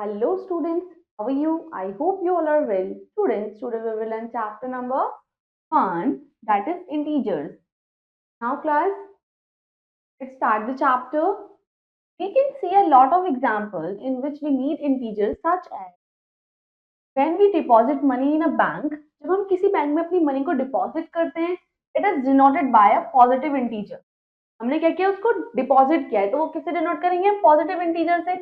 Hello students, how are you? I hope you all are well. Today we will learn chapter number 1, that is integers. Now class, let's start the chapter. We can see a lot of examples in which we need integers such as when we deposit money in a bank. जब हम किसी bank में अपनी money को deposit करते हैं, it is denoted by a positive integer. हमने क्या किया, उसको डिपॉजिट किया है तो वो किससे डिनोट करेंगे, पॉजिटिव इंटीजर से.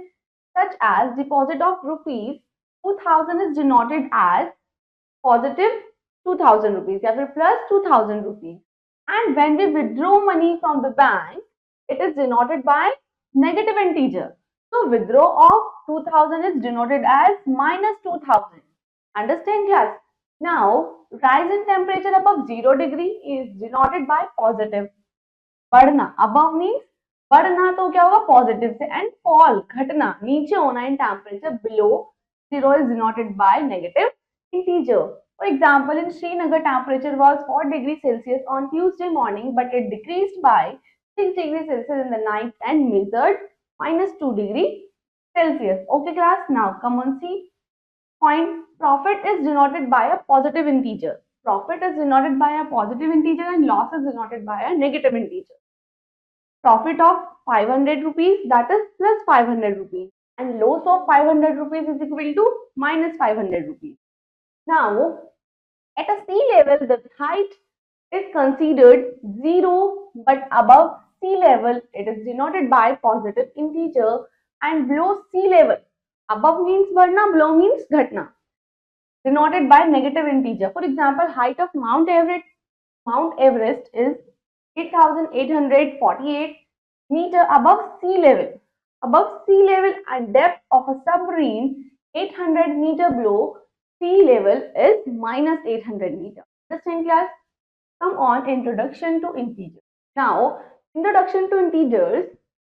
Such as deposit of rupees 2000 is denoted as positive 2000 rupees या फिर plus 2000 rupees. And when we withdraw money from the bank, it is denoted by negative integer. So withdraw of 2000 is denoted as minus 2000. Understand class? Now rise in temperature above 0 degree is denoted by positive. बढ़ना above means बढ़ना तो क्या होगा positive से, and fall घटना नीचे होना in temperature below 0 is denoted by negative integer. For example, in Srinagar temperature was 4 degrees Celsius on Tuesday morning, but it decreased by 6 degrees Celsius in the night and measured minus 2 degrees Celsius. Okay class, now come on see point. Profit is denoted by a positive integer. Profit is denoted by a positive integer and loss is denoted by a negative integer. Profit of 500 rupees, that is plus 500 rupees, and loss of 500 rupees is equal to minus 500 rupees. Now, at a sea level, the height is considered 0, but above sea level, it is denoted by positive integer, and below sea level, above means बढ़ना, below means घटना, denoted by negative integer. For example, height of Mount Everest is 8,848 meter above sea level. Above sea level, and depth of a submarine 800 meter below sea level is minus 800 meter. Understand class? Come on, introduction to integers. Now, introduction to integers.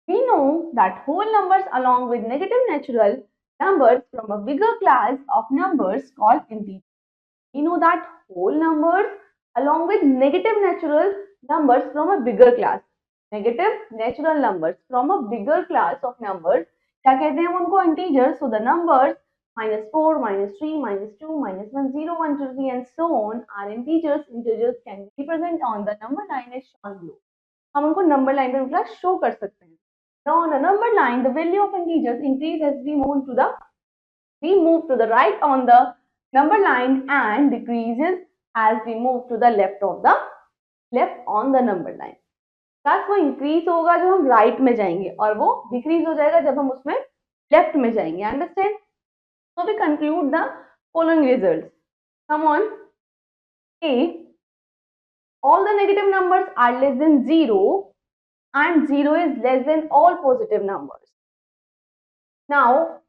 We know that whole numbers along with negative natural numbers from a bigger class of numbers called integers. We know that whole numbers along with negative natural numbers from a bigger class. Negative natural numbers from a bigger class of numbers क्या कहते हैं हम उनको, integers. So the numbers minus 4, minus 3, minus 2, minus 1, 0, 1, 2, 3 and so on are integers. Integers can be present on the number line as shown below. हम उनको number line पे मतलब show कर सकते हैं. Now on the number line, the value of integers increase as we move to the right on the number line and decreases as we move to the left on the number line. Class वो increase होगा जब हम right में जाएंगे और वो decrease हो जाएगा जब हम उसमें लेफ्ट में जाएंगे. Understand? So we conclude the following results. Come on. A, all the negative numbers are less than 0 and 0 is less than all positive numbers. Now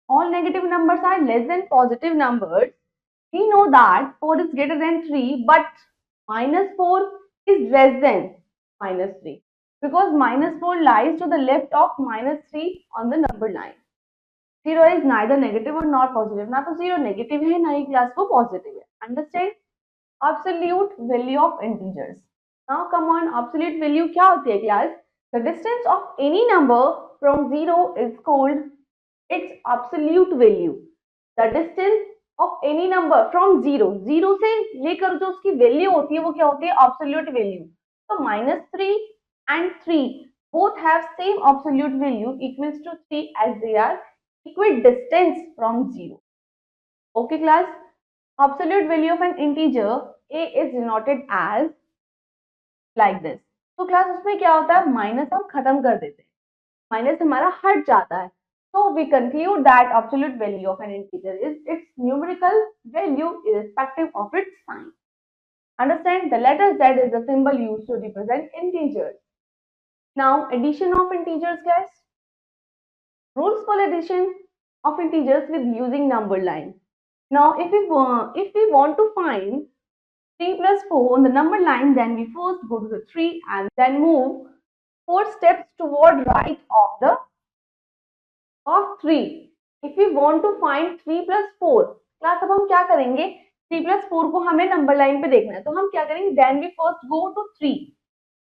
all negative numbers are less than positive numbers. We know that 4 is greater than 3, but minus 4 is less than minus 3 because minus 4 lies to the left of minus 3 on the number line. 0 is neither negative or not positive. ना तो 0 negative है ना ही class को positive है. Understand? Absolute value of integers. Now come on, absolute value क्या होती है class? The distance of any number from 0 is called its absolute value. The distance of any number from 0 से लेकर जो उसकी वैल्यू होती है वो क्या होती है, absolute value. So minus 3 and 3 both have same absolute value equals to 3 as they are equidistant from 0. Okay class, absolute value of an integer a is denoted as like this. तो class उसमें क्या होता है, minus हम खत्म कर देते हैं, माइनस हमारा हट जाता है. So we conclude that absolute value of an integer is its numerical value irrespective of its sign. Understand? The letter Z is the symbol used to represent integers. Now addition of integers guys. Rules for addition of integers with using number line. Now if we want to find 3 plus 4 on the number line, then we first go to the 3 and then move 4 steps toward right of 3. If we want to find 3 plus 4, class अब हम क्या करेंगे, 3 plus 4 को हमें number line पे देखना है तो हम क्या करेंगे, then we first go to 3.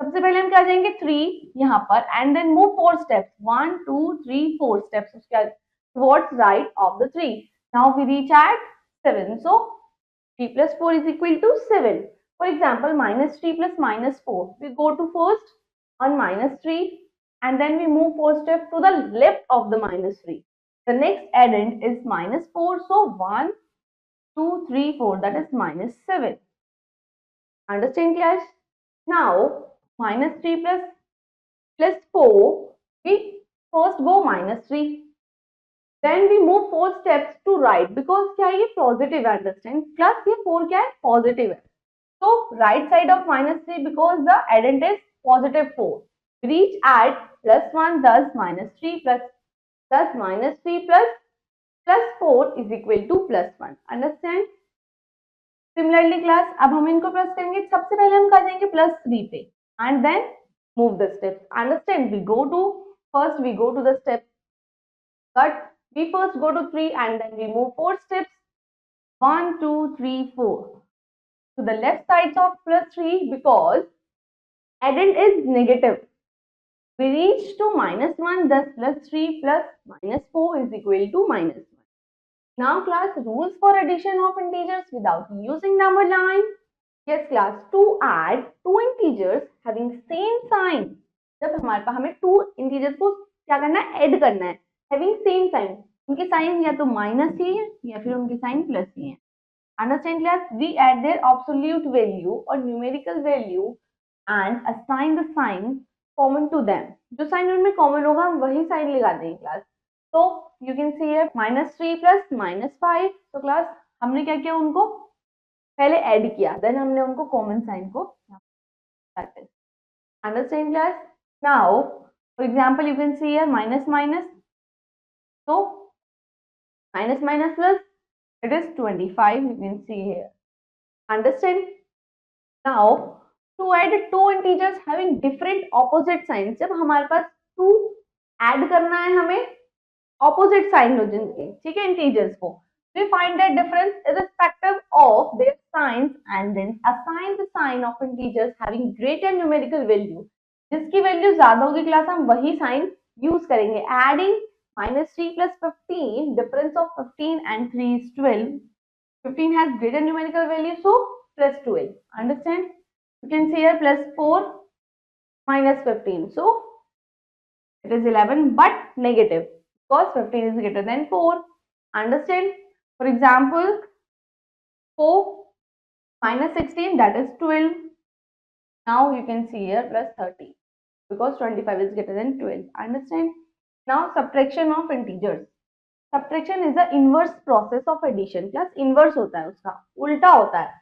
सबसे पहले हम क्या जाएंगे 3 यहाँ पर and then move 4 steps, 1 2 3 4 steps. उसके towards right of the 3. Now we reach at 7. So 3 plus 4 is equal to 7. For example, minus 3 plus minus 4. We go to first on minus 3 and then we move 4 steps to the left of the minus 3. The next addend is minus 4. So 1, 2, 3, 4, that is minus 7. Understand, class? Now minus 3 plus 4, we first go minus 3. Then we move 4 steps to right because क्या है ये positive है, understand? Plus ये 4 क्या है positive है. So right side of minus 3 because the addend is positive 4. We reach at plus 1, thus minus 3 plus minus 3 plus 4 is equal to plus 1. Understand? Similarly class, अब हम इनको प्लस करेंगे. सबसे पहले हम कर देंगे प्लस 3 पे and then move the steps. Understand? We go to the step cut. We first go to 3 and then we move 4 steps. 1, 2, 3, 4. To the left side of plus 3 because addend is negative. We reach to minus 1, thus plus 3 plus minus 4 is equal to minus 1. Now class, rules for addition of integers without using number line. Yes class, to add two integers having same sign. जब हमारे पास हमें two integers को क्या करना है, add करना है, having same sign. उनके साइन या तो माइनस ही है या फिर उनके साइन प्लस ही है. Understand class? We add their absolute value or numerical value and assign the sign common to them. जो साइन उनमें कॉमन होगा हम वही साइन लगा देंगे class. So you can see here minus 3 plus minus 5. तो class हमने क्या किया, उनको पहले ऐड किया, देन हमने उनको कॉमन साइन को. Understand class? Now for example you can see here minus minus. So minus minus plus, it is 25. You can see here. Understand? Now to add two integers having different opposite signs, जब हमारे पास to add करना है हमें opposite sign हो जिनके, ठीक है, integers को, we find that difference irrespective of their signs and then assign the sign of integers having greater numerical value. जिसकी वैल्यू ज्यादा होगी क्लास हम वही साइन यूज करेंगे. Adding minus 3 plus 15, difference of 15 and 3 is 12. 15 has greater numerical value, so plus 12. Understand? You can see here plus 4 minus 15. So it is 11 but negative because 15 is greater than 4. Understand? For example, 4 minus 16, that is 12. Now you can see here plus 30 because 25 is greater than 12. Understand? Now subtraction of integers. Subtraction is the inverse process of addition. Plus inverse होता है उसका, उल्टा होता है.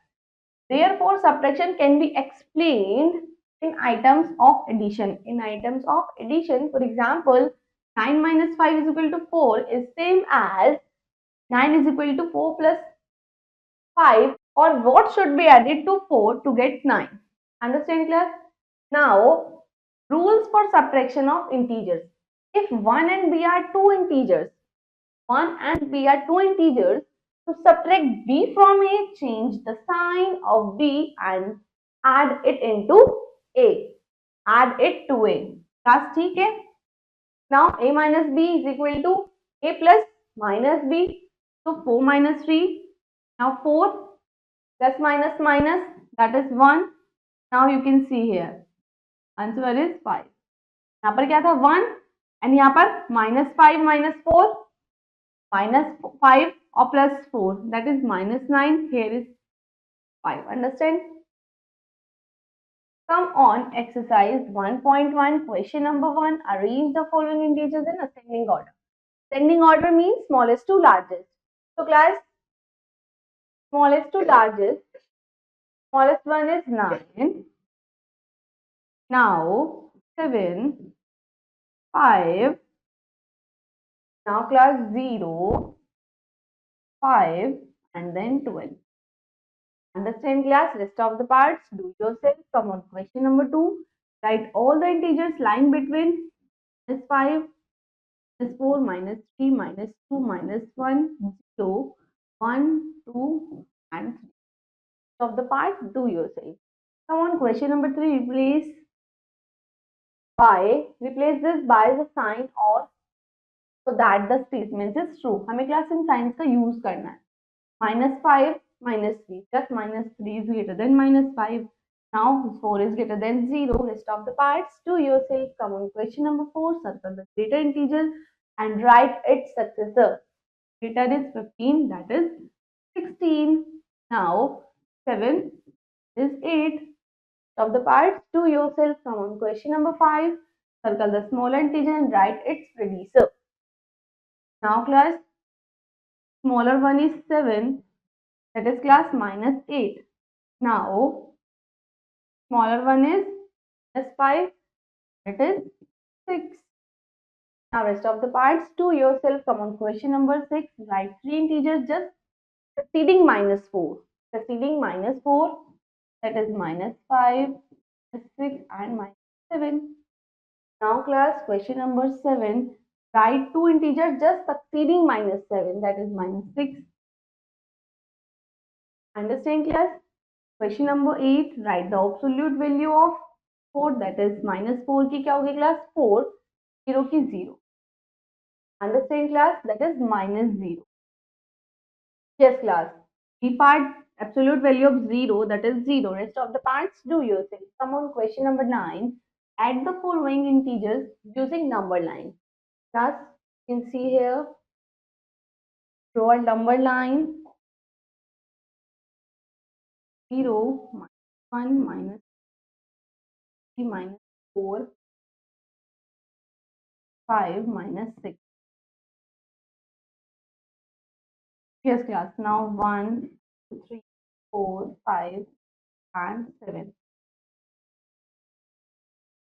Therefore, subtraction can be explained in items of addition. In items of addition, for example, 9 minus 5 is equal to 4 is same as 9 is equal to 4 plus 5, or what should be added to 4 to get 9. Understand class? Now, rules for subtraction of integers. If 1 and b are two integers, 1 and b are two integers, to subtract b from a, change the sign of b and add it into a. Add it to a. Class, ठीक है? Now a minus b is equal to a plus minus b. So 4 minus 3. Now 4 plus minus minus, that is 1. Now you can see here. Answer is 5. यहाँ पर क्या था 1 and यहाँ पर minus 5 minus 4. Minus 5 or plus 4, that is minus 9. Here is 5. Understand? Come on, exercise 1.1, question number 1. Arrange the following integers in ascending order. Ascending order means smallest to largest. So class, smallest to largest, smallest one is 9. Now 7, 5. Now class 0, 5 and then 12. Understand class? Rest of the parts do yourself. Come on, question number 2. Write all the integers lying between minus 5, minus 4, minus 3, minus 2, minus 1, 0, 1, 2 and 3. Rest of the parts do yourself. Come on, question number 3. Replace this by the sign or so that the statement is true. हमें class in science का use करना है. -5 -3 plus -3 is greater than -5. Now 4 is greater than 0. Rest of the parts do yourself. Come on, question number 4. Circle the greater integer and write its successor. Greater is 15, that is 16. Now 7 is 8. Of the parts do yourself. Come on, question number 5. Circle the smaller integer and write its predecessor. Now class, smaller one is 7, that is class -8. Now smaller one is -5, that is 6. Now rest of the parts do yourself. Come on, question number 6. Write three integers just preceding -4. Preceding -4, that is -5, -6 and -7. Now class, question number 7. Write two integers just succeeding -7, that is -6. Understand class? Question number 8. Write the absolute value of 4, that is -4 की क्या होगी class? 4, 0 की 0. Understand class? That is -0. Yes class. The part absolute value of 0, that is 0. Rest of the parts do yourself. Come on, question number 9. Add the following integers using number line. Class, you can see here. Draw a number line. 0, -1, -3, -4, 5, -6. Yes class. Now 1, 2, 3, 4, 5 and 7.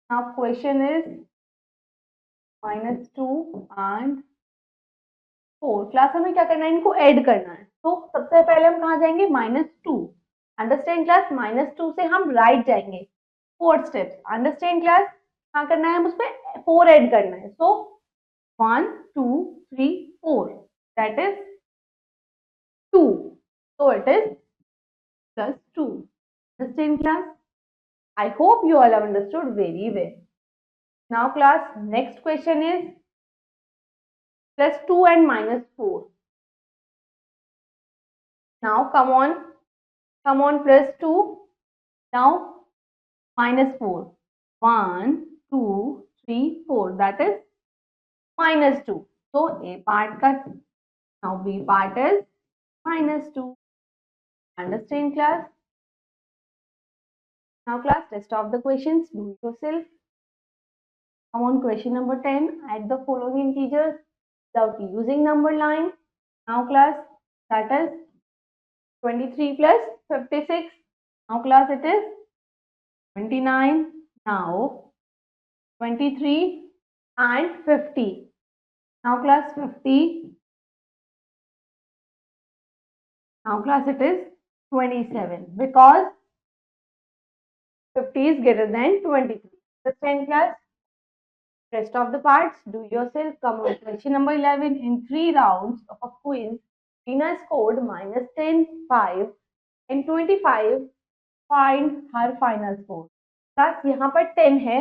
Now question is -2 and 4. Class हमें क्या करना है, इनको add करना है. तो सबसे पहले हम कहाँ जाएंगे, -2. Understand class? -2 से हम राइट जाएंगे. 4 स्टेप्स. Understand class? कहाँ करना है, हम उसमें 4 ऐड करना है. सो 1, 2, 3, 4, that is 2. So it is +2. Understand class? I hope you all have understood very well. Now class, next question is +2 and -4. Now come on, +2. Now -4. 1, 2, 3, 4. That is -2. So A part cut. Now B part is -2. Understand class? Now class, rest of the questions do yourself. Come on, question number 10. Add the following integers without using number line. Now class, that is 23 plus 56. Now class, it is 29. Now 23 and 50. Now class, 50. Now class, it is 27 because 50 is greater than 23. Understand class? Rest of the parts do yourself. Come on, question number 11. In 3 rounds of a quiz, Tina scored -10, 5 and 25. Find her final score. Class यहाँ पर 10 है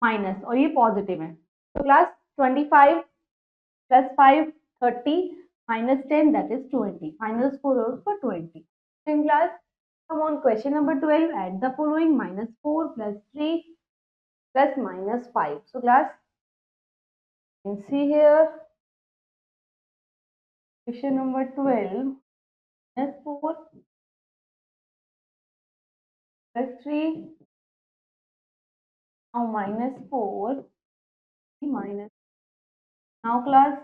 minus और ये positive है. तो class 25 + 5, 30 -10, that is 20. Final score for 20. In class, come on, question number 12. Add the following: -4 + 3 plus -5. So class, you can see here question number 12. -4 + 3. Now -4 minus. Now class,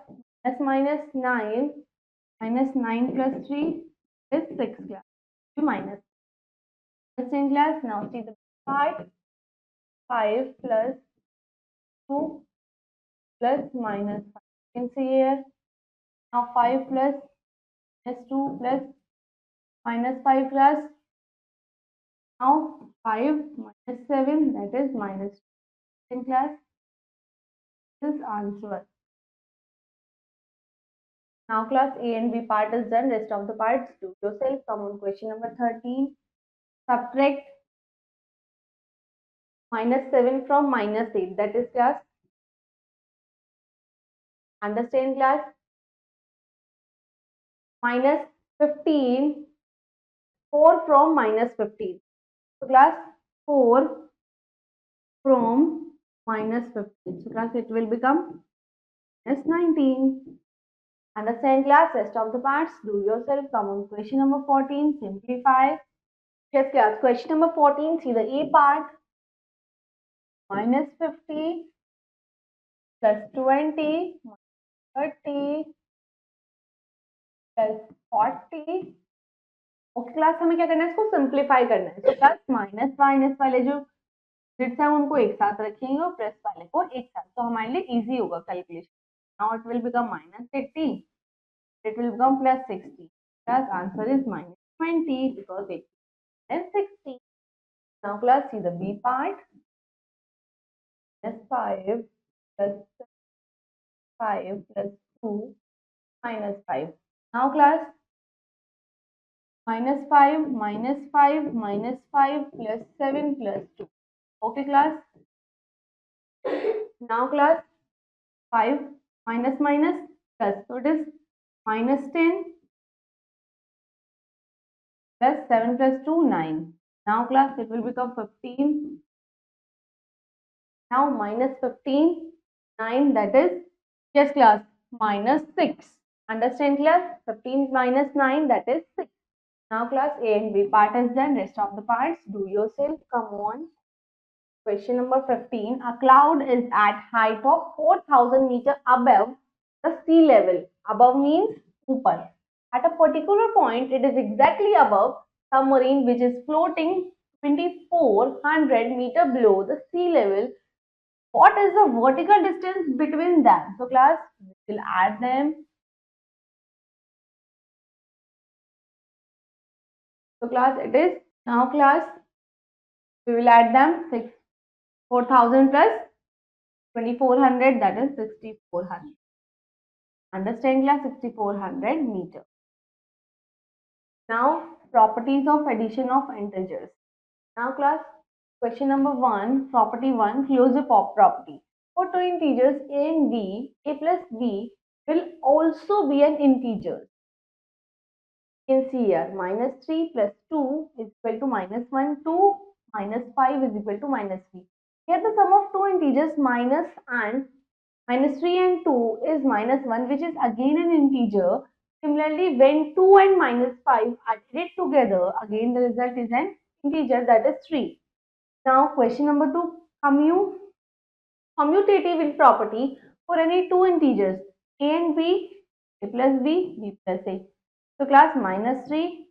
-9. -9 + 3 is 6 class. Minus. In class, now see the part. 5 plus 2 plus -5. You can see here. Now 5 plus -2 plus -5 class. Now 5 - 7, that is -2. In class, this is answer. Now class, A and B part is done. Rest of the parts do yourself. Come on, question number 13. Subtract -7 from -8. That is class Understand class? Minus 15, 4 from minus 15. So class, 4 from minus 15. So class, it will become minus 19. Understand class? Rest of the parts, do yourself. Come on, question number 14, simplify. Yes class, question number 14, see the A part. Minus 50 plus 20 minus 30 plus 40. Okay class, हमें क्या करना है, इसको simplify करना है. तो plus minus वाले जो डिजिट्स हैं उनको एक साथ रखेंगे और प्लस वाले को एक साथ, तो हमारे लिए इजी होगा calculation. Now it will become minus 80, it will become plus 60. Plus answer is minus 20 because it is 60. Now class, see the B part. Minus 5 plus 5 plus 2 minus 5. Now class, minus 5 minus 5 minus 5 plus 7 plus 2. Okay class. Now class, 5 minus minus plus, so it is minus 10 plus 7 plus 2, 9. Now class, it will become 15. Now minus 15, 9, that is, yes class, minus 6. Understand class? 15 minus 9, that is 6. Now class, A and B part is done. Rest of the parts, do yourself. Come on. Question number 15. A cloud is at height of 4,000 meter above the sea level. Above means upar. At a particular point, it is exactly above submarine which is floating 2,400 meter below the sea level. What is the vertical distance between them? So class, we will add them. So class, it is, now class, we will add them. 4,000 plus 2,400, that is 6,400. Understand class? 6,400 meter. Now properties of addition of integers. Now class, question number 1, property 1, closure property. For two integers a and b, a plus b will also be an integer. You can see here, minus 3 plus 2 is equal to minus 1, 2 minus 5 is equal to minus 3. Here the sum of two integers minus 3 and 2 is minus 1, which is again an integer. Similarly, when 2 and minus 5 are added together, again the result is an integer, that is 3. Now question number 2, commutative property for any two integers a and b, a plus b, b plus a. So class, minus 3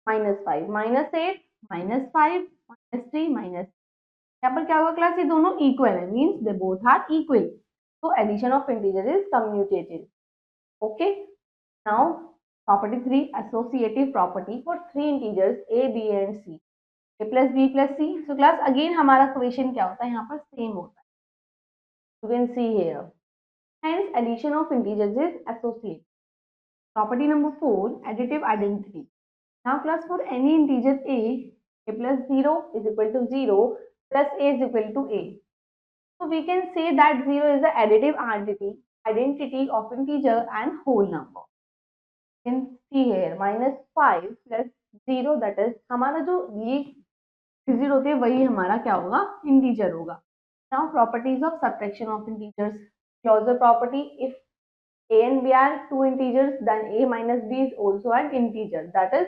minus 5 minus 8 minus 5 minus 3 minus, यहाँ पर क्या होगा class, ये दोनों equal है, means they both are equal. So addition of integer is commutative. Okay. Now property 3, associative property for three integers a, b and c, a plus b plus c. So class, again हमारा question क्या होता है, यहाँ पर same होता है. You can see here. Hence addition of integers is associative. Property number 4, additive identity. Now class, for any integer a plus 0 is equal to 0 plus a is equal to a. So we can say that 0 is the additive identity of integer and whole number. You can see here, minus 5 plus 0, that is, हमारा जो ये digit होते हैं वही हमारा क्या होगा, integer होगा. Now properties of subtraction of integers. Closure property, if a and b are two integers, then a minus b is also an integer, that is,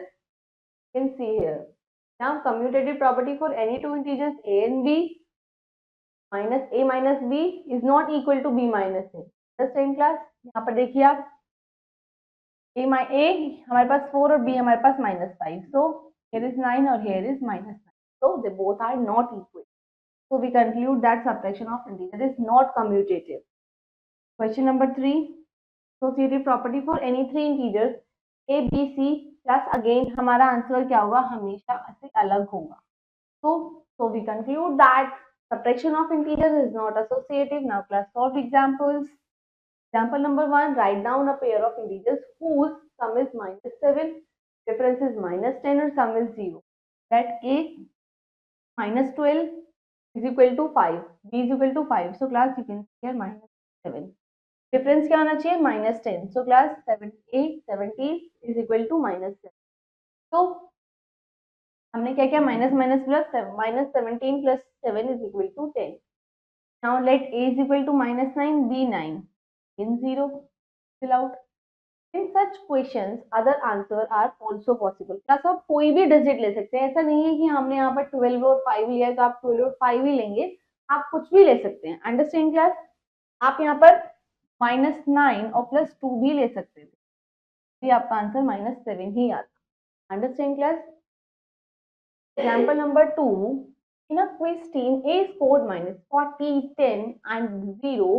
you can see here. Now commutative property for any two integers a and b, minus a minus b is not equal to b minus a. Understand class? यहाँ पर देखिए आप, a हमारे पास 4 और b हमारे पास minus 5. So here is 9 और here is minus 9. So they both are not equal. So we conclude that subtraction of integer is not commutative. Question number 3, associative property for any three integers a, b, c plus, again हमारा answer क्या होगा, हमेशा से अलग होगा. So we conclude that subtraction of integers is not associative. Now class, solve examples. Example number 1, write down a pair of integers whose sum is minus 7, difference is minus 10 or sum is 0. That a minus 12 is equal to 5, b is equal to 5. So class, you can see here minus 7. Difference क्या आना चाहिए -10. So class 70 is equal to -7. तो हमने क्या किया minus minus plus -17 plus 7 is equal to 10. Now let a is equal to -9 b 9 in 0 fill out. In such questions other answer are also possible. Class आप कोई भी digit ले सकते हैं, ऐसा नहीं है कि हमने यहाँ पर 12 और 5 लिया है तो आप 12 और 5 ही लेंगे, आप कुछ भी ले सकते हैं. Understand class? आप यहाँ पर -9 और +2 भी ले सकते थे, तो आपका आंसर -7 ही आता. Understand class? Example number 2. In a quiz, team A scored -40, 10 and 0.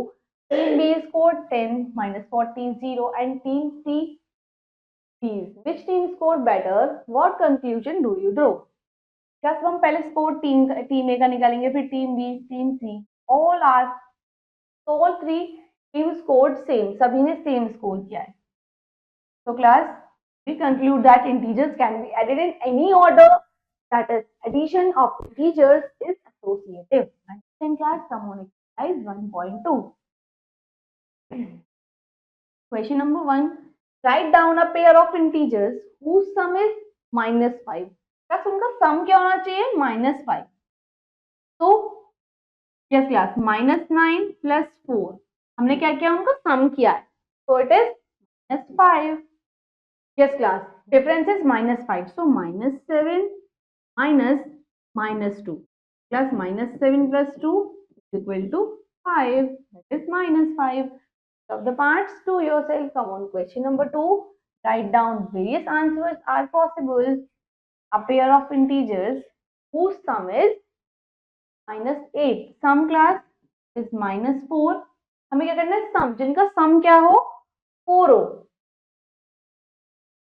Team B scored 10, -40, 0 and team C is. Which team scored better? What conclusion do you draw? Just हम पहले स्कोर टीम ए का निकालेंगे, फिर team B, team सी. all three teams scored same. सभी ने same score किया है. So class, we conclude that integers can be added in any order. That is, addition of integers is associative. Understand class? Come on, exercise 1.2. Question number 1. Write down a pair of integers whose sum is -5. Class, उनका sum क्या होना चाहिए? -5. तो yes class, -9 plus 4. हमने क्या किया? उनका sum किया है. So it is -5. Yes class, difference is -5. So -7 minus -2 plus -7 plus 2 is equal to 5. That is -5. Of the parts to yourself. Come on, question number 2. Write down various answers are possible. A pair of integers whose sum is -8. Sum class is -4. हमें क्या करना है? सम जिनका सम क्या हो? 4 हो,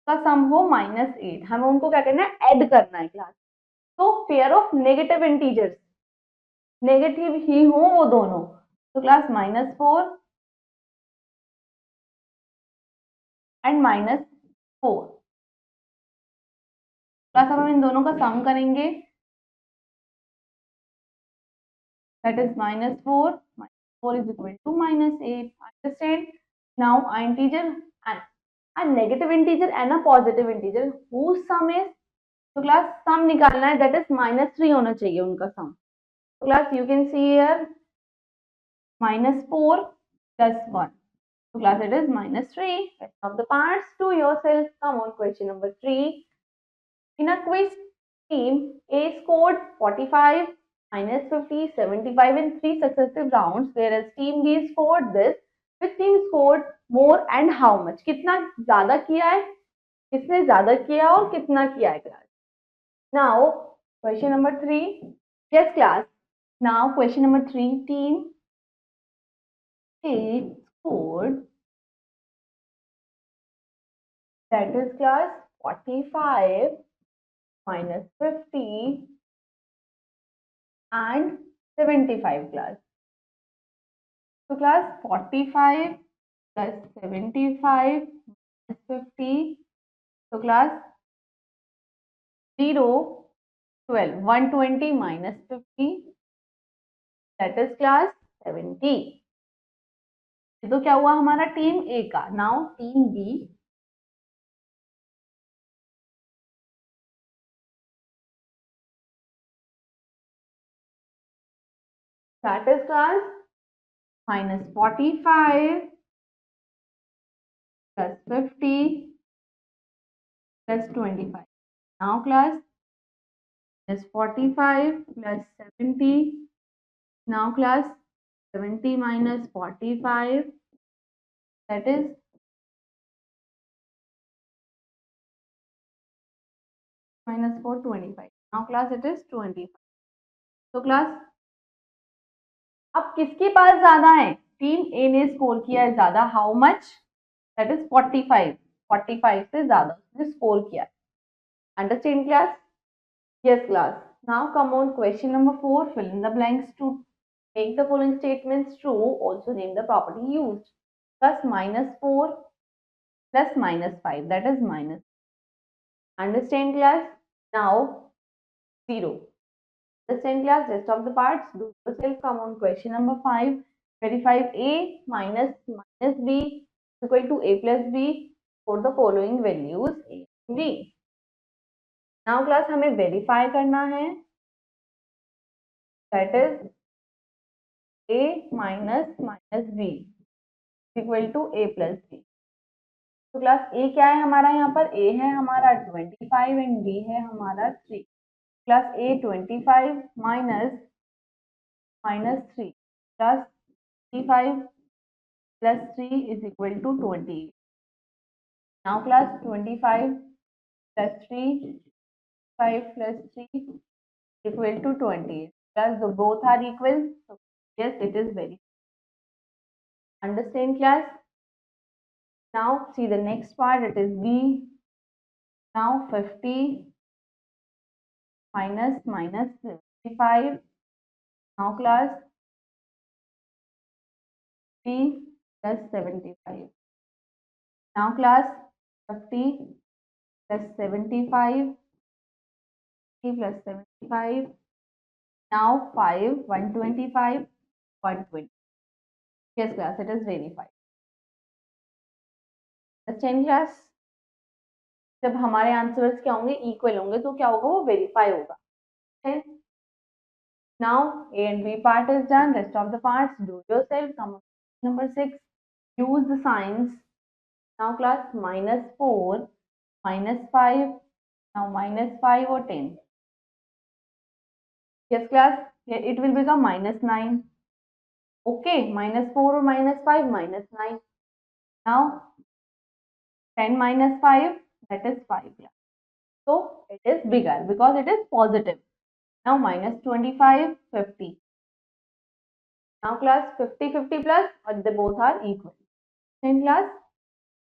का सम हो -8. हमें उनको क्या करना है? ऐड करना है क्लास. तो pair of negative integers, negative ही हो वो दोनों, तो क्लास -4 एंड -4. क्लास अब हम इन दोनों का सम करेंगे. That is -4. -4 is equal to -8. Understand? Now a integer and a negative integer and a positive integer whose sum is, तो क्लास सम निकालना है. दैट इज -3 होना चाहिए उनका सम. तो class you can see here -4 plus 1. So class it is -3. Rest of the parts to yourself. Come on, question number 3. In a quiz, team A scored 45, -50, 75 in 3 successive rounds, whereas team B scored this. Which team scored more and how much? कितना ज्यादा किया है, किसने ज्यादा किया और कितना किया है class. Now question number 3. Yes class. Now question number 3. Team A scored, that is class 45 -50 and 75 class. So class 45 plus 75 minus 50. So class 0, 12, 120 minus 50. That is class 70. तो क्या हुआ हमारा टीम ए का. Now team B, that is class -45 plus 50 plus 25. Now class is 45 plus 70. Now class 70 minus 45, that is -4, 25. Now class it is 25. So class अब किसके पास ज्यादा है? Team ए ने स्कोर किया है ज्यादा. How much? That is 45. 45 से ज्यादा उसने स्कोर किया है. Understand class? Yes class. Now come on question number 4. Fill in the blanks to make the following statements true. Also name the property used. Plus -4 plus -5, that is minus. Understand class? Now 0. Understand class? Rest of the parts do yourself. Come on, question number 5. Verify A minus minus b is equal to a plus b for the following values a and b. Now class हमें verify करना है, that is a minus minus b equal to a plus b. तो class A क्या है हमारा, यहाँ पर ए है हमारा 25 एंड बी है हमारा 3. Class A 25 minus minus 3 plus 25 plus 3 is equal to 20. Now class 25 plus 3, 5 plus 3 equal to 20. Plus both are equal. So yes, it is very. Understand class? Now see the next part. It is B. Now 50 minus minus 55. Now class B plus 75. Now class 50 plus 75. 50 plus 75. Now 5, 125, 120. Yes class, it is verified. Understand class? जब हमारे answers क्या होंगे, equal होंगे, तो क्या होगा, वो verify होगा. Now A and B part is done. Rest of the parts do yourself. Come on. Number 6. Use the signs. Now class minus 4, minus 5. Now minus 5 or 10. Yes class, it will become minus 9. Okay, minus 4 or minus 5, minus 9. Now 10 minus 5, that is 5. So it is bigger because it is positive. Now minus 25, 50. Now class 50, 50 plus, but they both are equal. In class,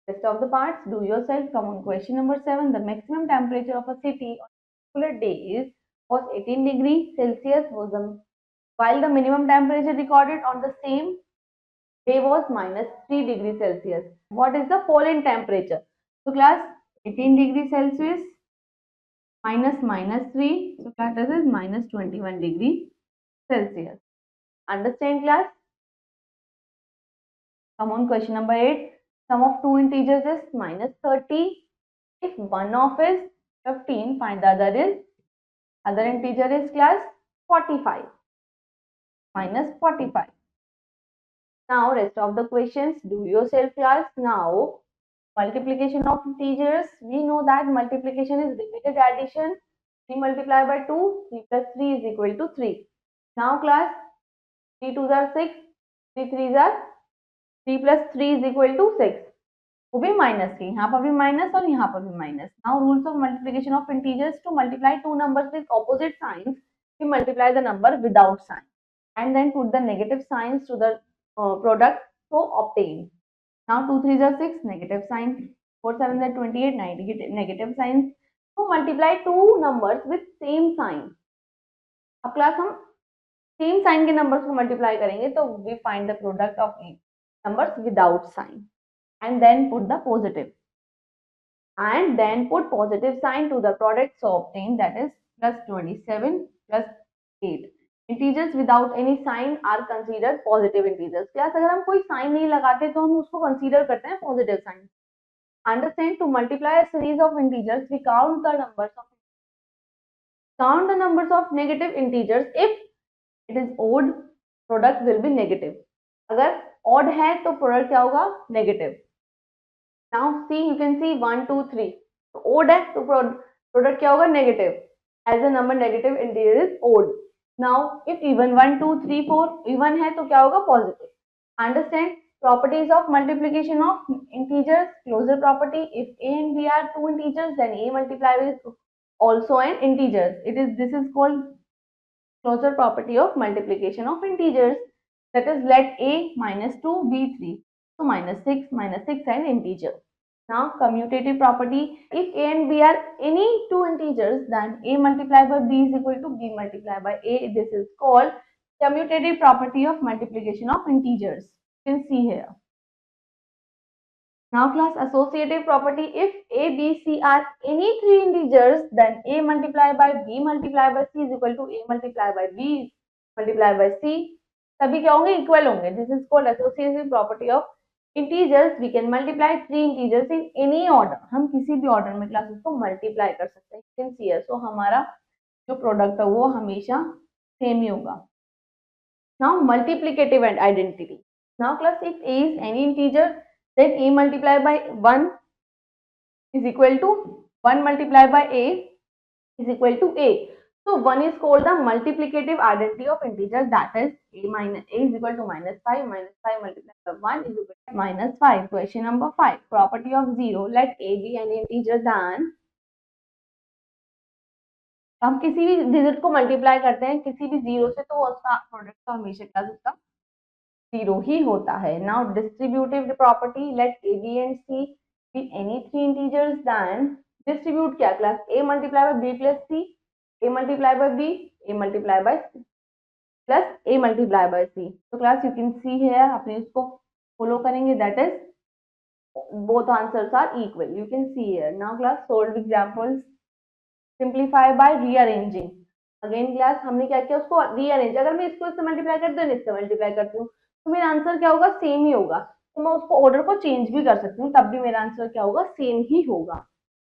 rest of the parts do yourself. Come on, question number 7. The maximum temperature of a city on a particular day was 18 degrees Celsius, while the minimum temperature recorded on the same day was minus 3 degrees Celsius. What is the fall in temperature? So class 18 degrees Celsius minus minus 3. So class this is minus 21 degrees Celsius. Understand class? Come on, question number 8. Sum of two integers is minus 30. If one of is 15, find the other integer is class 45. Minus 45. Now rest of the questions do yourself class. Now multiplication of integers. We know that multiplication is repeated addition. 3 multiplied by 2, 3 plus 3 is equal to 3. Now class 3 2s are 6, 3 3s are 3 plus 3 is equal to 6. वो भी minus की, यहाँ पर भी minus और यहाँ पर भी minus. Now rules of multiplication of integers. To multiply two numbers with opposite science, we multiply the number without sign and then put the negative signs to the product so obtain. Now 2 3s are 6, negative sign. 4 7s are 28, negative signs. To multiply two numbers with same sign. अब class हम same sign के numbers को multiply करेंगे तो we find the product of numbers without sign. And then put the positive and then put positive sign to the product so obtain, that is plus 27 plus 8. Integers without any sign are considered positive integers. Class अगर हम कोई sign नहीं लगाते तो हम उसको consider करते हैं positive sign. Understand? To multiply a series of integers, we count the numbers of negative integers. If it is odd, product will be negative. अगर odd है तो product क्या होगा, negative. Now see, you can see 1 2 3. तो odd है तो product क्या होगा, negative. As a number negative integer is odd. Now if even 1 2 3 4 even है तो क्या होगा, positive. Understand? Properties of multiplication of integers. Closure property. If a and b are two integers, then a multiplied with also an integer. This is called closure property of multiplication of integers. That is, let a minus 2 be 3. So minus 6 an integer. Now commutative property. If a and b are any two integers, then a multiplied by b is equal to b multiplied by a. This is called commutative property of multiplication of integers. You can see here. Now class associative property. If a b c are any three integers, then a multiplied by b multiplied by c is equal to a multiplied by b multiplied by c. सभी क्या होंगे, equal होंगे. This is called associative property of integers we can multiply three integers in any order, हम किसी भी order में classes को multiply कर सकते हैं। यू कैन सी हियर, सो हमारा जो प्रोडक्ट है वो हमेशा सेम ही होगा। Now multiplicative identity, now class if a is any integer then a multiplied by 1 is equal to 1 multiplied by a is equal to a. So 1 is called the multiplicative identity of integer, that is a is equal to minus 5 multiplied by 1 is equal to minus 5. Question number 5, property of 0, let a be an integer then, हम किसी भी digit को multiply करते हैं किसी भी zero से तो उसका प्रोडक्ट तो हमेशा क्या उसका जीरो ही होता है। Now distributive property, let a b and c be any three integers then distribute क्या class a multiply by b प्लस c, a multiply by b, a multiply by c प्लस a मल्टीप्लाई बाय c। तो class you can see here, अपने इसको follow करेंगे, that is both answers are equal, you can see here. Now class solve examples, simplify by rearranging. Again class हमने क्या किया, उसको rearrange, अगर मैं इसको इससे मल्टीप्लाई करती हूँ इससे मल्टीप्लाई करती हूँ तो मेरा आंसर क्या होगा, सेम ही होगा। तो मैं उसको ऑर्डर को चेंज भी कर सकती हूँ तब भी मेरा आंसर क्या होगा, सेम ही होगा।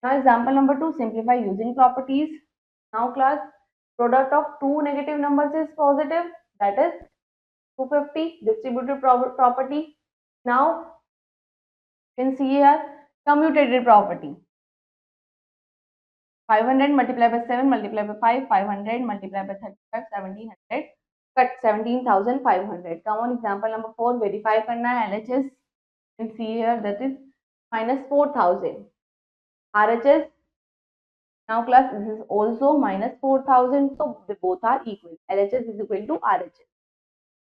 Now example number 2, simplify using properties. Now class product of two negative numbers is positive, that is 250, distributive property. Now you can see here commutative property, 500 multiplied by 7 multiplied by 5, 500 multiplied by 35, 1700 cut 17,500. Come on, example number 4, verify करना है LHS. You can see here that is minus 4,000. RHS, now class this is also minus 4,000, so they both are equal. LHS is equal to RHS.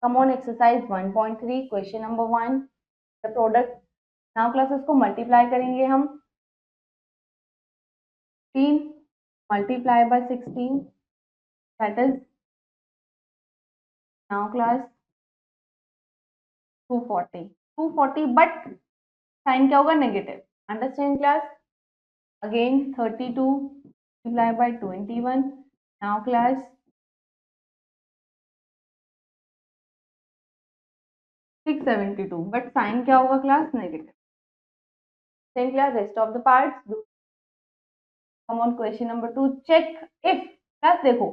Come on, exercise 1.3, question number 1, the product. Now class इसको multiply करेंगे हम, 15 multiply by 16, that is now class 240 but sign क्या होगा, negative. Understand class? Again 32 multiply by 21, now class 672 but sign क्या होगा class, negative. Then class rest of the parts do. Come on, question number 2, check if, class देखो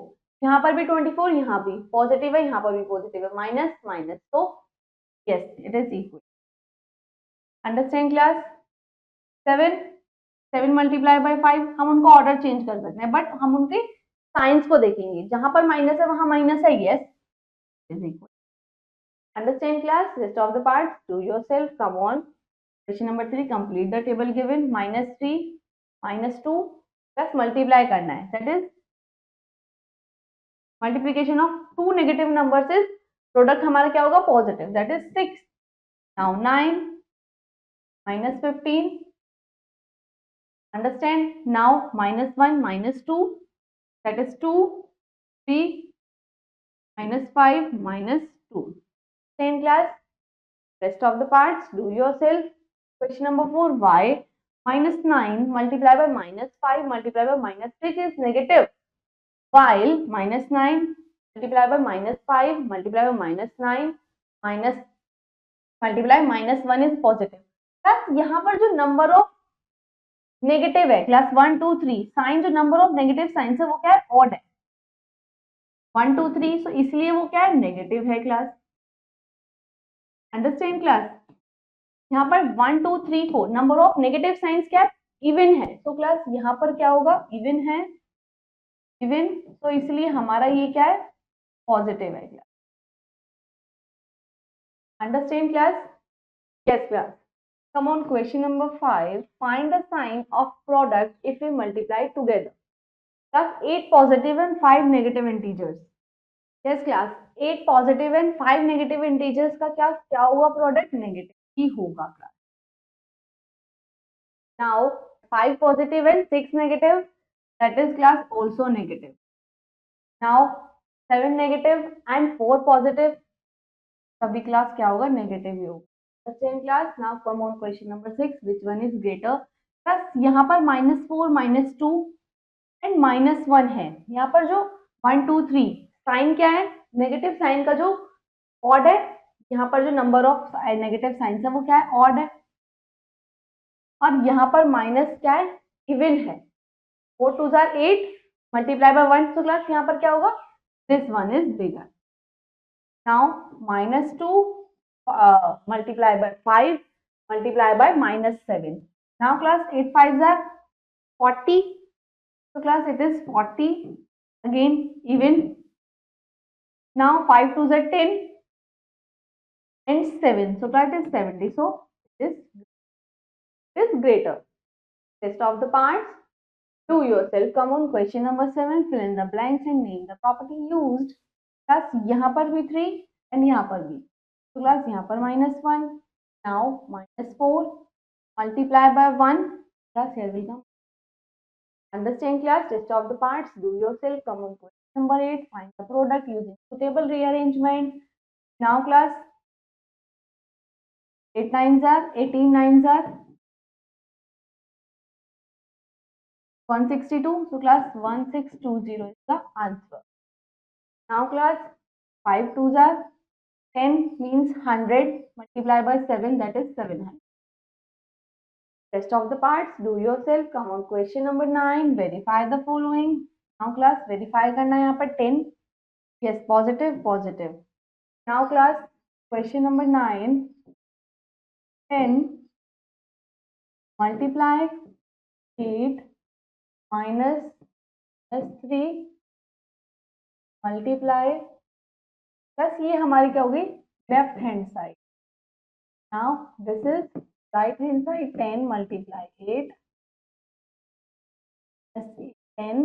यहाँ पर भी 24, यहाँ भी पॉजिटिव है, यहाँ पर भी पॉजिटिव है, माइनस माइनस, तो yes it is equal. Understand class? 7 multiply by 5, हम उनको ऑर्डर चेंज कर सकते हैं बट हम उनके साइंस को देखेंगे, जहां पर माइनस है वहां माइनस है, yes is equal. Understand class? Rest of the parts do yourself. Come on, question number 3, complete the table given. -3 -2 plus multiply करना है, that is multiplication of two negative numbers is, product हमारा क्या होगा, positive, that is 6. Now 9 -15, understand? Now -1 -2, that is 2, 3 -5 -2. Same class, rest of the parts do yourself. Question number 4, why -9 multiplied by -5 multiplied by -6 is negative, while -9 multiplied by -5 multiplied by -9 minus multiply -1 is positive. Class यहाँ पर जो number of negative है class 1 2 3, sign जो number of negative science है वो क्या है, odd है, 1 2 3, सो इसलिए वो क्या है, नेगेटिव है क्लास। Understand class? यहाँ पर 1 2 3 4 नंबर ऑफ नेगेटिव साइंस क्या है, इवन है, तो क्लास यहाँ पर क्या होगा, इवन है, इवन, तो इसलिए हमारा ये क्या है, पॉजिटिव है class. Understand class? Yes class. Come on, question number 5, find the sign of product if we multiply together. Class 8 positive and 5 negative integers. Yes class, 8 positive and 5 negative integers का क्या होगा, प्रोडक्ट नेगेटिव ही होगा class. Now 5 positive and 6 negative, that is class also negative. Now 7 negative and 4 positive, सभी class क्या होगा, negative ही होगा। Same class. Now come on, question number 6, which one is greater? Plus यहाँ पर -4 -2 एंड -1 है, यहाँ पर जो 1 2 3 साइन क्या है, नेगेटिव साइन का जो ऑड है यहाँ पर जो नंबर ऑफ नेगेटिव साइंस है वो क्या है, ऑड है, और यहाँ पर माइनस क्या है, इवन है। 4 2 जार 8 मल्टीप्लाई बाय 1, तो क्लास यहाँ पर क्या होगा, this one is bigger. Now -2 multiply by 5 multiply by -7. Now class 8 5s are 40. So class it is 40. Again even. Now 5 2s are 10 and 7. So class it is 70. So this is greater. Rest of the parts. Do yourself. Come on, question number 7. Fill in the blanks and name the property used. Class यहाँ पर भी 3 and यहाँ पर भी. So class यहाँ पर -1. Now -4 multiply by 1. Class here will come. Understand class, rest of the parts do yourself. Come on, question number 8. Find the product using suitable rearrangement. Now class 8 9s are 18 9s are 162. So class 1620 is the answer. Now class 5 2s are 10 means 100 multiply by 7, that is 700. Rest of the parts do yourself. Come on, question number 9. Verify the following. Now class verify करना है यहाँ पर 10. Yes, positive positive. Now class question number 9. 10 multiply 8 minus 3 multiply plus ये हमारी क्या होगी, left hand side. Now this is right hand side. 10 multiply 8 plus 10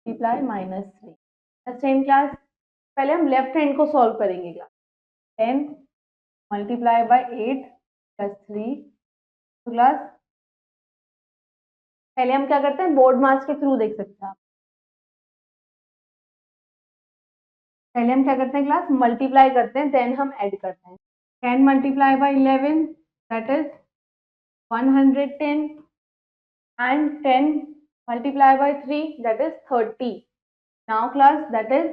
multiply minus 3. Same class पहले हम लेफ्ट हैंड को सॉल्व करेंगे. Class 10 multiply by 8 plus 3. तो class पहले हम क्या करते हैं, बोर्ड मास के थ्रू देख सकते हैं आप. पहले हम क्या करते हैं क्लास, मल्टीप्लाई करते हैं, देन हम ऐड करते हैं. 10 multiply by 11 that is 110 and 10 multiply by 3 that is 30. Now class that is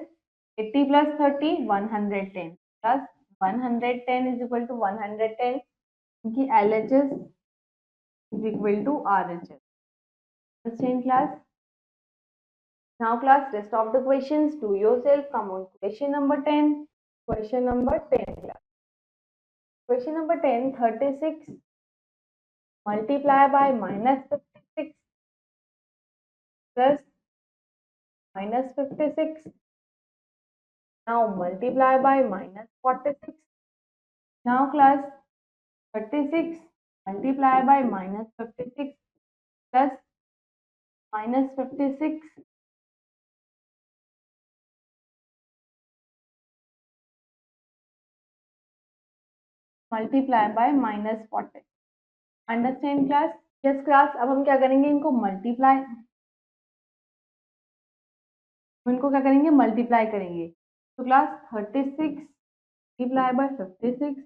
80 plus 30 110 plus 110 is equal to 110 क्योंकि LHS is equal to RHS. Understand class? Now class rest of the questions do yourself. Come on, question number 10. Question number 10 class. Question number 10, 36 multiply by -56 plus -56. Now multiply by -46. Now class 36 multiply by -56 plus -56. Multiply by -40. Understand class? Yes class. अब हम क्या करेंगे, इनको multiply, इनको क्या करेंगे, multiply करेंगे. तो class 36 multiply by 56.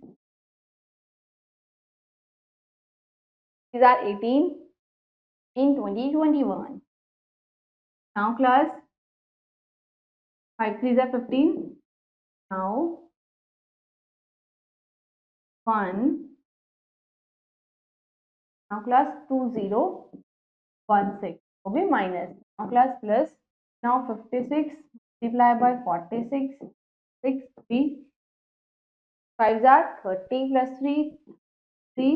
These are 18 in 2021. Now class 5 3s are 15. Now 1. Now class 2016 will be minus. Now class plus. Now 56 multiply by 46. 6 3 5s are 30 plus 3 3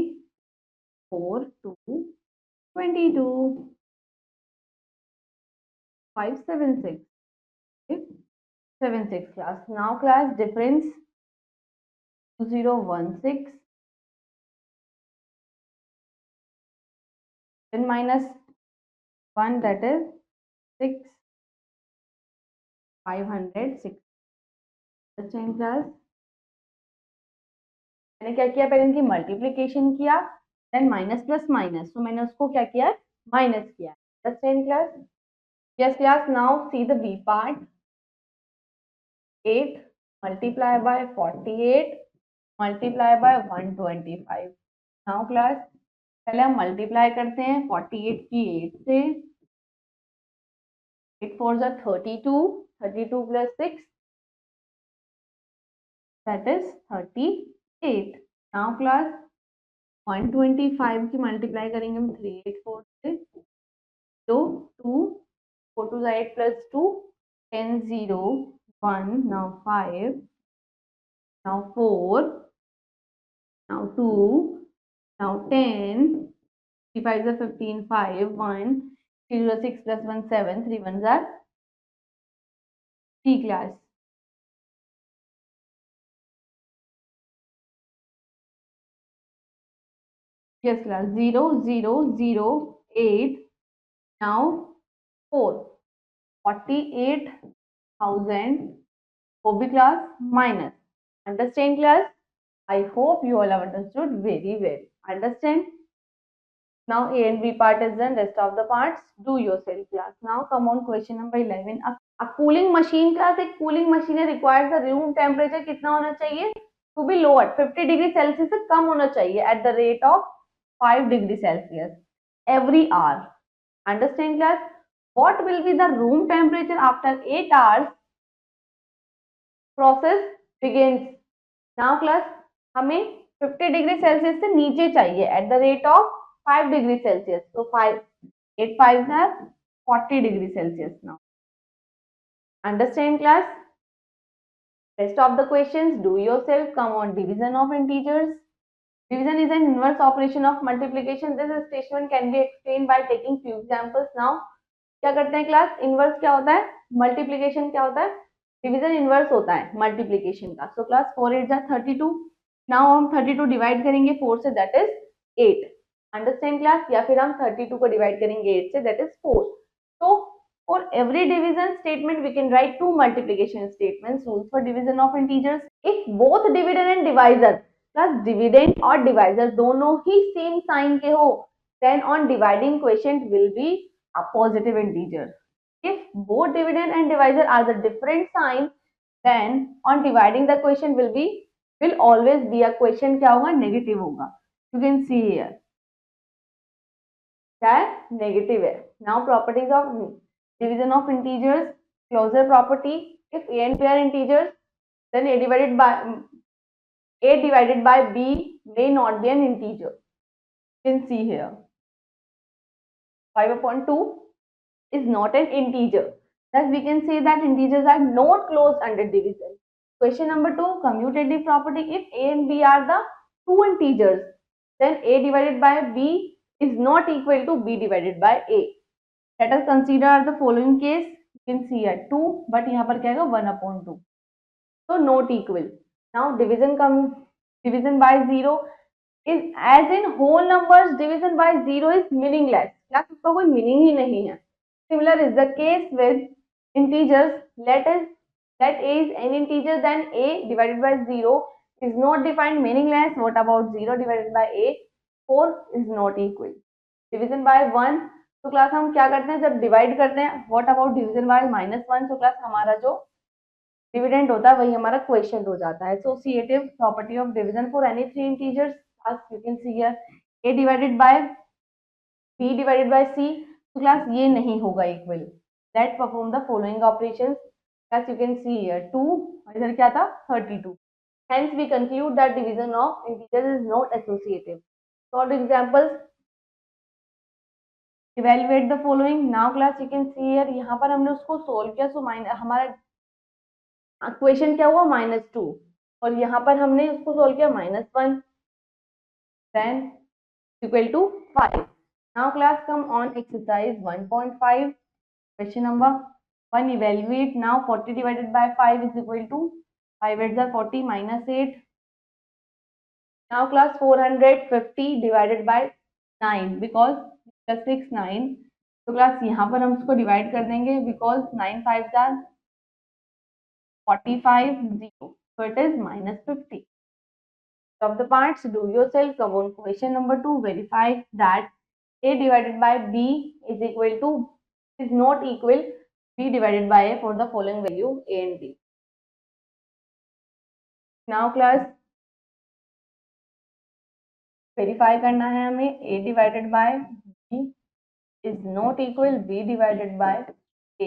4 2 22 5 7 6 7 6 class. Now class difference 2016 then minus 1 that is 6 506. Understand class? मैंने क्या किया, पहले इनकी multiplication किया, then minus plus minus, तो मैंने उसको क्या किया, माइनस किया. Understand class? Yes class. Now see the B part. 8 multiply by 48 multiply by 125. Now class पहले हम मल्टीप्लाई करते हैं 48 की 8 से. 8 4 32 32 plus 6 that is 38. Now class 125 की मल्टीप्लाई करेंगे हम 384 से, तो 2 4 to the 8 plus 2 10 0 1 now 5 now 4 now 2 now 10 3 5 are 15 5 1 3 0 6 plus 1 7 3 1s are 3 class. Yes class 0 0 0 8 now 4 48,000 OB class minus. Understand class? I hope you all have understood very well. Understand? Now A and B part is done. Rest of the parts do yourself class. Now come on question number 11. A cooling machine class, एक cooling machine requires the room temperature कितना होना चाहिए? To be lower 50 degree Celsius से कम होना चाहिए at the rate of 5 degree Celsius every hour. Understand class? What will be the room temperature after 8 hours process begins? Now class हमें 50 degree Celsius से नीचे चाहिए at the rate of 5 degree Celsius. तो 5 8 5 है 40 degree Celsius. Now understand class? Rest of the questions do yourself. Come on, division of integers. Division is an inverse operation of multiplication. This statement can be explained by taking few examples. Now क्या करते हैं class? Inverse क्या होता है? Multiplication क्या होता है? Division inverse होता है मल्टीप्लीकेशन का. So class 4 8 32. नाउ हम 32 डिवाइड करेंगे 4 से, दैट इज 8. Understand class? या फिर हम 32 को डिवाइड करेंगे 8 से, दैट इज 4. तो for every division statement we can write two multiplication statements. Rules for division of integers: if both dividend and divisor plus dividend और divisor दोनों ही same sign के हो, then on dividing quotient will be a positive integer. If both dividend and divisor are the different sign, then on dividing the quotient will always be a quotient क्या होगा? Negative होगा. You can see here क्या है? Negative है. Now properties of division of integers. Closure property: if a and b are integers, then a divided by b may not be an integer. You can see here 5/2 is not an integer. Thus we can say that integers are not closed under division. Question number 2, commutative property: if a and b are the two integers, then a divided by b is not equal to b divided by a. Let us consider the following case. You can see here 2, but यहाँ पर क्या है 1/2. So not equal. Now division by 0 is as in whole numbers. Division by 0 is meaningless. क्या उसका कोई meaning ही नहीं है. Similar is the case with integers. Let a is an integer, then a divided by 0 is not defined, meaningless. What about 0 divided by a? 4 is not equal. Division by 1, तो class हम क्या करते हैं जब divide करते हैं? What about division bye -1? तो class हमारा जो डिविडेंड होता है वही हमारा क्वेश्चन हो जाता है. Associative property of division for any three integers, as you can see here a divided by b divided by c. तो क्लास ये नहीं होगा equal. Let perform the following operations. as you can see here 2 और इधर क्या था 32. hence we conclude that division of integers is not associative. Solve examples. Evaluate the following. Now class you can see here यहाँ पर हमने उसको solve किया. सो हमारा क्वेश्चन क्या हुआ -2 और यहाँ पर हमने उसको सोल्व किया -1, then equal to 5. Now class come on exercise 1.5. Question number 1, evaluate. Now 40 divided by 5 is equal to 5 8s are 40 minus 8. Now class 450 divided by 9 because plus 6 9. तो क्लास यहाँ पर हम उसको डिवाइड कर देंगे because 9 5s are 45 0. So it is -50. Of the parts do yourself. Come on question number 2, verify that a divided by b is equal to is not equal b divided by a for the following value a and b. Now class verify करना है हमें a divided by b is not equal b divided by a.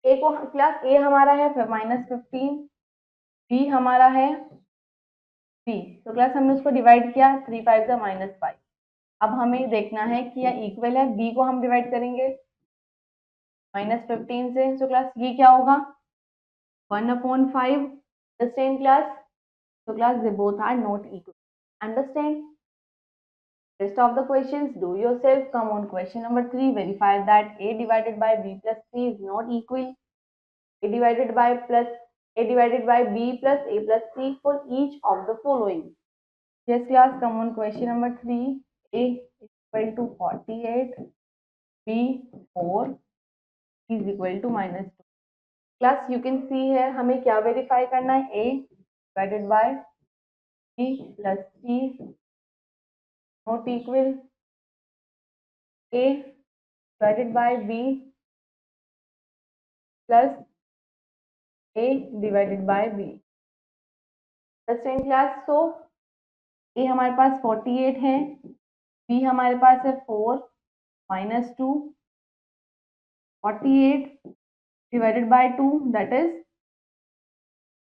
a को class a हमारा है -15 b हमारा है 3, तो class हमने उसको डिवाइड किया, 3 5 का -5। अब हमें देखना है कि यह इक्वल है, b को हम डिवाइड करेंगे -15 से, तो क्लास ये क्या होगा 1/5। Understand class? तो class they both are not equal. Understand? Rest of the questions do yourself. Come on, question number 3. Verify that a divided by b plus c is not equal. A divided by b plus a plus c for each of the following. Yes, class. Come on, question number 3. A is equal to 48. B 4 is equal to -2. Class, you can see here हमें क्या verify करना है? A divided by b plus c not equal. A divided by b plus a divided by b. Understand class? So a हमारे पास 48 है, b हमारे पास है 4 -2, 48 divided by 2 that is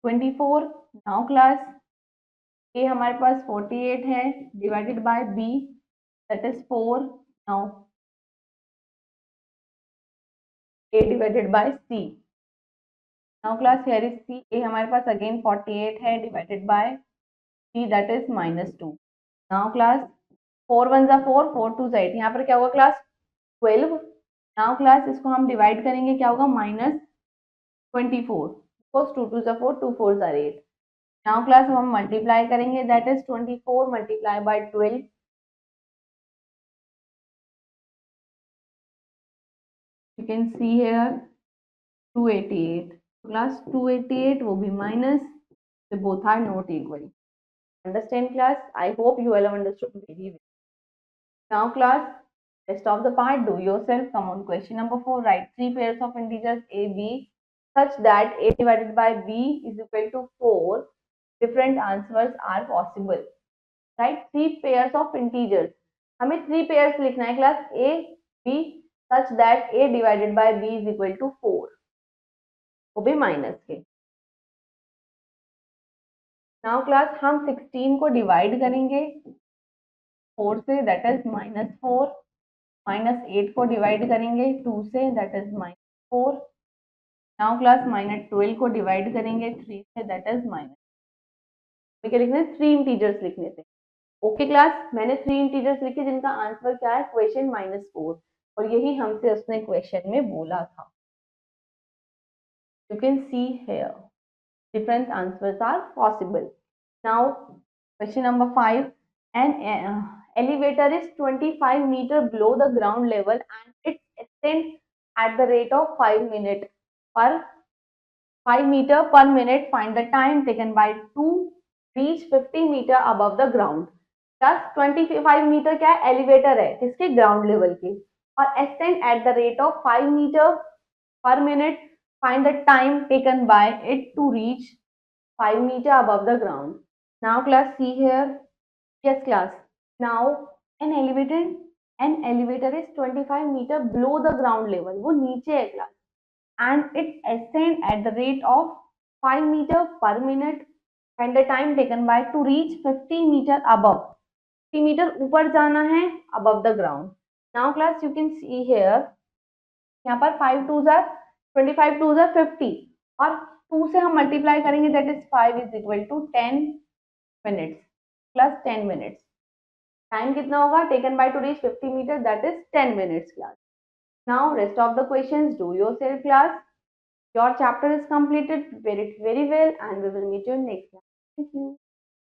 24. Now class a हमारे पास 48 है divided by b that is 4. Now a divided by c. Now class here is c. A हमारे पास again 48 है divided by c that is -2. Now class 4 1 जा 4, 4 2 जा 8, यहाँ पर क्या होगा क्लास 12. नाउ क्लास इसको हम डिवाइड करेंगे, क्या होगा -24, बिकॉज 2 2 जा 4, 2 4 जा 8. नाउ क्लास हम मल्टीप्लाई करेंगे, that is 24 multiply by 12. You can see here 288. Class 288 वो भी minus, so both are not equal. Understand class? I hope you all have understood very well. Now class, rest of the part do yourself. Come on, question number 4. Write 3 pairs of integers a b such that a divided by b is equal to 4. Different answers are possible. Write 3 pairs of integers. हमें 3 pairs लिखना है class a b such that a divided by b is equal to 4, वो भी minus के. Now class हम 16 को divide करेंगे 4 से, दैट इज -4. -8 को डिवाइड करेंगे 2 से, दैट इज -4. नाउ क्लास -12 को डिवाइड करेंगे 3 से, दैट इज क्या लिखना है 3 इंटीजर्स लिखने थे. ओके क्लास, मैंने 3 इंटीजर्स लिखे जिनका आंसर क्या है क्वेश्चन -4, और यही हमसे उसने क्वेश्चन में बोला था. You can see here different answers are possible. Now question number 5. An elevator is 25 meter below the ground level and it ascends at the rate of 5 minutes per 5 meter per minute. Find the time taken by to reach 50 meter above the ground. Plus 25 meter क्या है elevator है किसके ground level के, और ascend at the rate of 5 meter per minute. Find the time taken by it to reach 5 meter above the ground. Now class see here. Yes class. Now an elevator is 25 meter below the ground level. वो नीचे है class. And it ascend at the rate of 5 meter per minute. Find the time taken by to reach 50 meter above. 50 meter ऊपर जाना है above the ground. Now class you can see here. यहाँ पर 5 2 are 25 2 are 50 और 2 से हम multiply करेंगे, that is 5 is equal to 10 minutes plus 10 minutes. Time कितना होगा taken by to reach 50 metre, that is 10 minutes class. Now rest of the questions do yourself class. Your chapter is completed. Prepare it very well and we will meet you next class. Thank you.